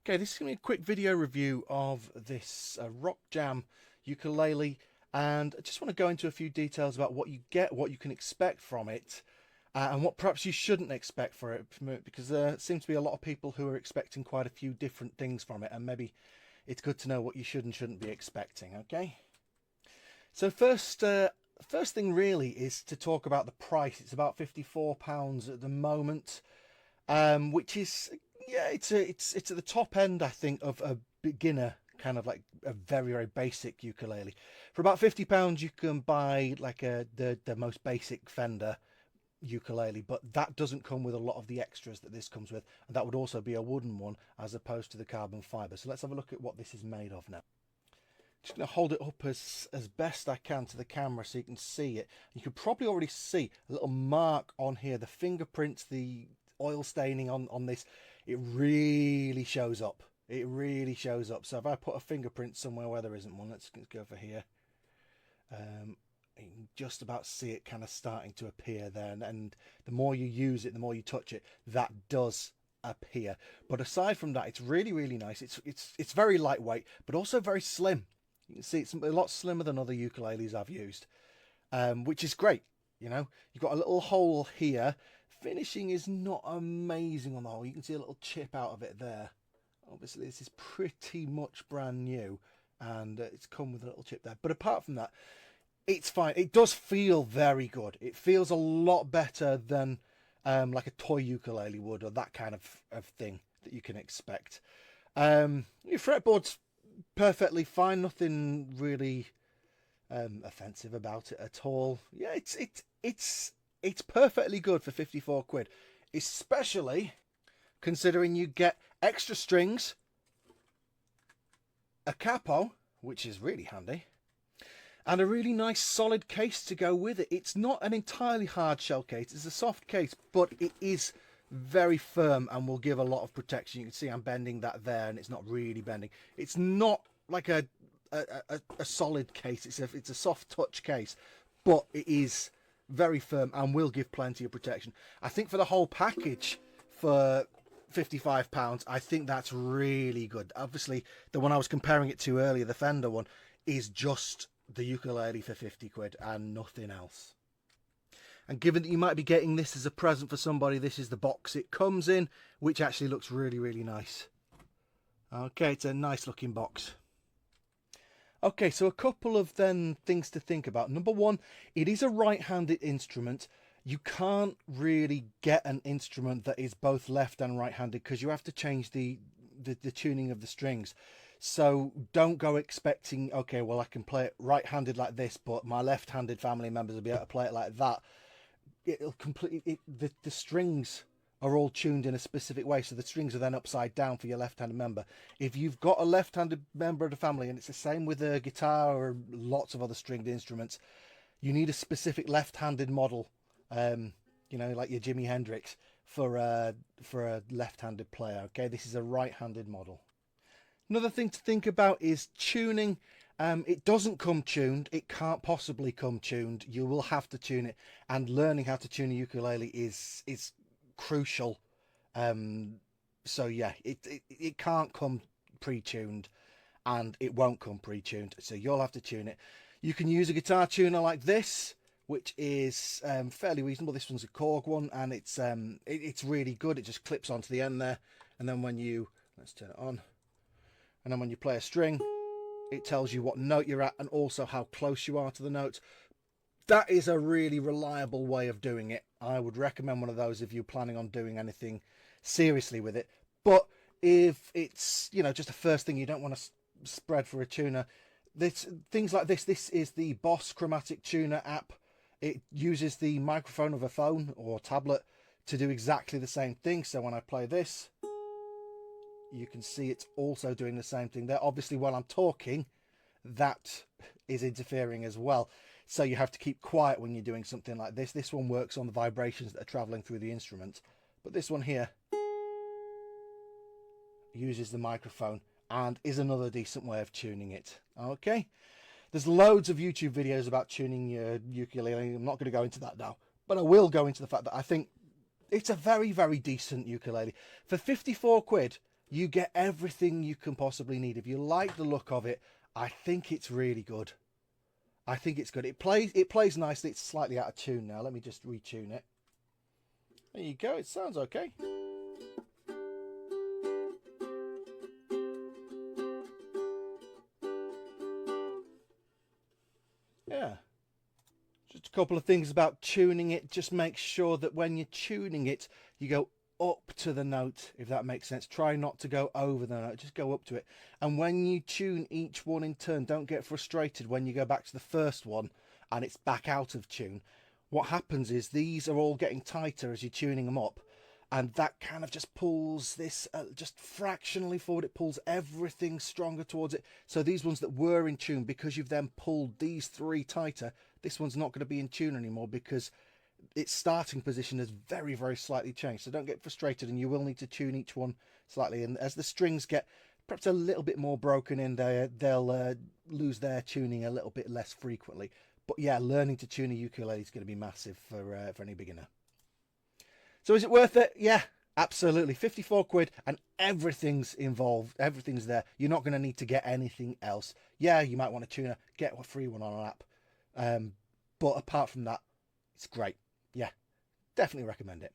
Okay, this is going to be a quick video review of this RockJam ukulele, and I just want to go into a few details about what you get, what you can expect from it, and what perhaps you shouldn't expect for it, because there seems to be a lot of people who are expecting quite a few different things from it, and maybe it's good to know what you should and shouldn't be expecting. Okay, so first thing really is to talk about the price. It's about £54 at the moment, which is, yeah, it's at the top end, I think, of a beginner kind of like a very basic ukulele. For about £50 you can buy like the most basic Fender ukulele, but that doesn't come with a lot of the extras that this comes with, and that would also be a wooden one as opposed to the carbon fiber. So let's have a look at what this is made of now. Just going to hold it up as best I can to the camera so you can see it. You can probably already see a little mark on here, the fingerprints, the oil staining on this. It really shows up. It really shows up. So if I put a fingerprint somewhere where there isn't one, let's go for here. You can just about see it kind of starting to appear there, and the more you use it, the more you touch it, that does appear. But aside from that, it's really nice. It's very lightweight, but also very slim. You can see it's a lot slimmer than other ukuleles I've used, which is great. You know, you've got a little hole here. Finishing is not amazing on the whole. You can see a little chip out of it there. Obviously, this is pretty much brand new, and it's come with a little chip there. But apart from that, it's fine. It does feel very good. It feels a lot better than like a toy ukulele would, or that kind of thing that you can expect. Your fretboard's perfectly fine. Nothing really offensive about it at all. Yeah, it's perfectly good for 54 quid, especially considering you get extra strings, a capo, which is really handy, and a really nice solid case to go with it. It's not an entirely hard shell case, it's a soft case, but it is very firm and will give a lot of protection. You can see I'm bending that there, and it's not really bending. It's not like a solid case. It's a soft touch case, but it is very firm and will give plenty of protection. I think for the whole package, for £55, I think that's really good. Obviously, the one I was comparing it to earlier, the Fender one, is just the ukulele for 50 quid and nothing else. And given that you might be getting this as a present for somebody, this is the box it comes in, which actually looks really nice. Okay, it's a nice looking box. Okay, so a couple of then things to think about. Number one, it is a right-handed instrument. You can't really get an instrument that is both left and right-handed because you have to change the tuning of the strings. So don't go expecting, okay, well, I can play it right-handed like this, but my left-handed family members will be able to play it like that. It'll completely, the strings are all tuned in a specific way, so the strings are then upside down for your left-handed member. If you've got a left-handed member of the family, and it's the same with a guitar or lots of other stringed instruments, you need a specific left-handed model, you know, like your Jimi Hendrix, for a left-handed player. Okay, this is a right-handed model. Another thing to think about is tuning. It doesn't come tuned. It can't possibly come tuned. You will have to tune it, and learning how to tune a ukulele is crucial. So yeah, it can't come pre-tuned, and it won't come pre-tuned, so you'll have to tune it. You can use a guitar tuner like this, which is fairly reasonable. This one's a Korg one, and it's really good. It just clips onto the end there, and then when you, let's turn it on, and then when you play a string, it tells you what note you're at and also how close you are to the notes. That is a really reliable way of doing it. I would recommend one of those if you're planning on doing anything seriously with it. But if it's, you know, just the first thing, you don't want to spread for a tuner, things like this is the Boss Chromatic Tuner app. It uses the microphone of a phone or tablet to do exactly the same thing. So when I play this, you can see it's also doing the same thing there. Obviously, while I'm talking, that is interfering as well. So you have to keep quiet when you're doing something like this. This one works on the vibrations that are traveling through the instrument. But this one here uses the microphone and is another decent way of tuning it. Okay, there's loads of YouTube videos about tuning your ukulele. I'm not going to go into that now, but I will go into the fact that I think it's a very decent ukulele for 54 quid. You get everything you can possibly need. If you like the look of it, I think it's really good. I think it's good. It plays nicely. It's slightly out of tune now. Let me just retune it. There you go. It sounds okay. Yeah. Just a couple of things about tuning it. Just make sure that when you're tuning it, you go up to the note, if that makes sense. Try not to go over the note, just go up to it. And when you tune each one in turn, don't get frustrated when you go back to the first one and it's back out of tune. What happens is these are all getting tighter as you're tuning them up, and that kind of just pulls this just fractionally forward. It pulls everything stronger towards it. So these ones that were in tune, because you've then pulled these three tighter, this one's not going to be in tune anymore because its starting position has very, very slightly changed. So don't get frustrated, and you will need to tune each one slightly. And as the strings get perhaps a little bit more broken in there, they'll lose their tuning a little bit less frequently. But yeah, learning to tune a ukulele is going to be massive for any beginner. So is it worth it? Yeah, absolutely. 54 quid and everything's involved. Everything's there. You're not going to need to get anything else. Yeah, you might want a tuner. Get a free one on an app. But apart from that, it's great. Yeah, definitely recommend it.